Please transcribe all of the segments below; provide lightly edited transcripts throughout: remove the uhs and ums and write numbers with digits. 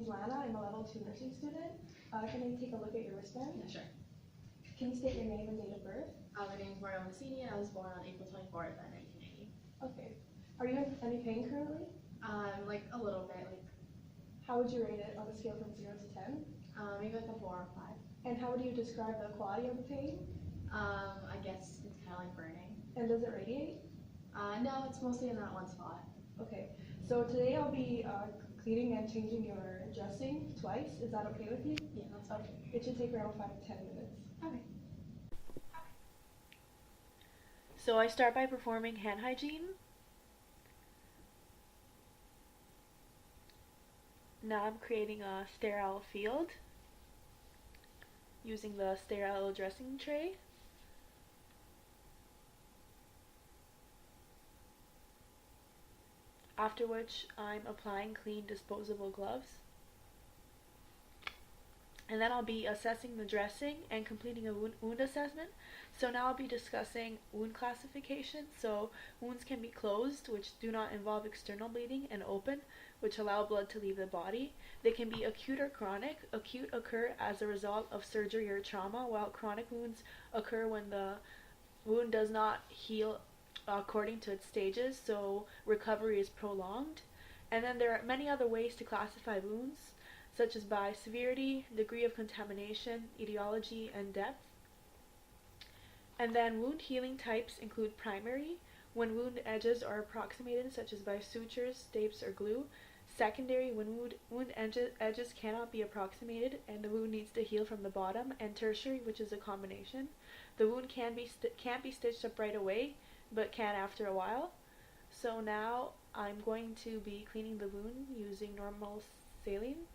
Lana. I'm a level 2 nursing student. Can I take a look at your wristband? Yeah, sure. Can you state your name and date of birth? My name is Mario Massini, and I was born on April 24th, 1990. Okay. Are you in any pain currently? Like a little bit, How would you rate it on a scale from 0 to 10? maybe like a 4 or 5. And how would you describe the quality of the pain? I guess it's kind of like burning. And does it radiate? No, it's mostly in that one spot. Okay. So today I'll be cleaning and changing your dressing twice. Is that okay with you? Yeah, that's okay. It should take around 5 to 10 minutes. Okay. So I start by performing hand hygiene. Now I'm creating a sterile field using the sterile dressing tray. After which I'm applying clean disposable gloves. And then I'll be assessing the dressing and completing a wound assessment. So now I'll be discussing wound classification. So wounds can be closed, which do not involve external bleeding, and open, which allow blood to leave the body. They can be acute or chronic. Acute occur as a result of surgery or trauma, while chronic wounds occur when the wound does not heal according to its stages, so recovery is prolonged. And then there are many other ways to classify wounds, such as by severity, degree of contamination, etiology, and depth. And then wound healing types include primary, when wound edges are approximated, such as by sutures, stapes, or glue. Secondary, when wound edges cannot be approximated and the wound needs to heal from the bottom. And tertiary, which is a combination. The wound can't be stitched up right away, but can after a while. So now I'm going to be cleaning the wound using normal saline.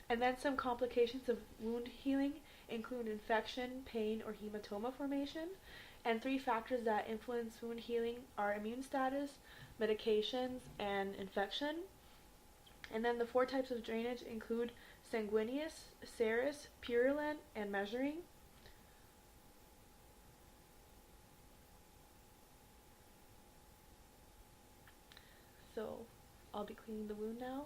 And then some complications of wound healing include infection, pain, or hematoma formation. And 3 factors that influence wound healing are immune status, medications, and infection. And then the 4 types of drainage include sanguineous, serous, purulent, and measuring. So I'll be cleaning the wound now.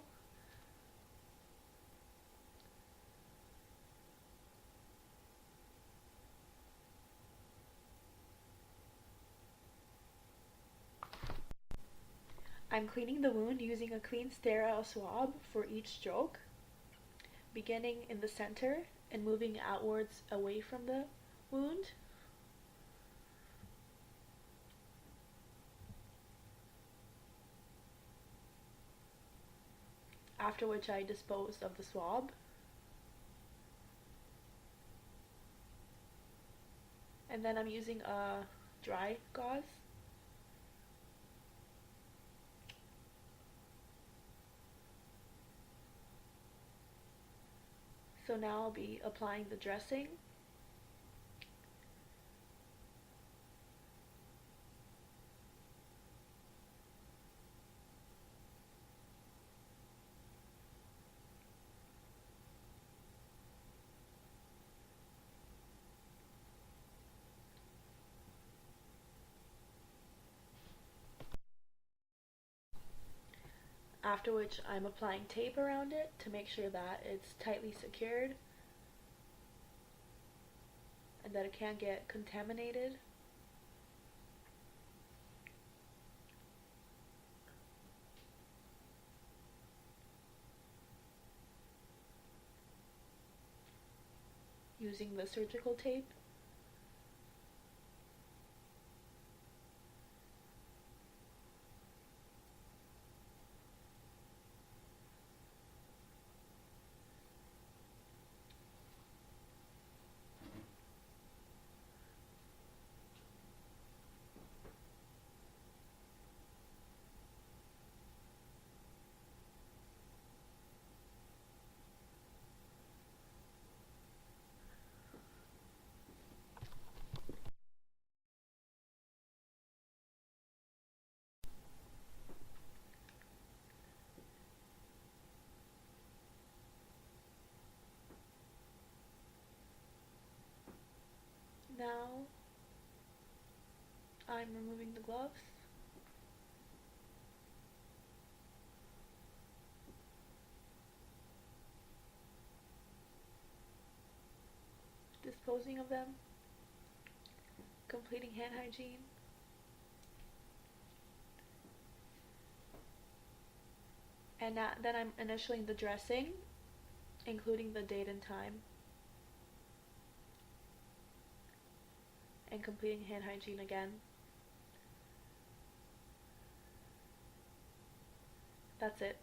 I'm cleaning the wound using a clean sterile swab for each stroke, beginning in the center and moving outwards away from the wound. After which I disposed of the swab. And then I'm using a dry gauze. So now I'll be applying the dressing. After which I'm applying tape around it to make sure that it's tightly secured and that it can't get contaminated. Using the surgical tape. Now I'm removing the gloves. closing of them, completing hand hygiene, and then I'm initialing the dressing, including the date and time, and completing hand hygiene again. That's it.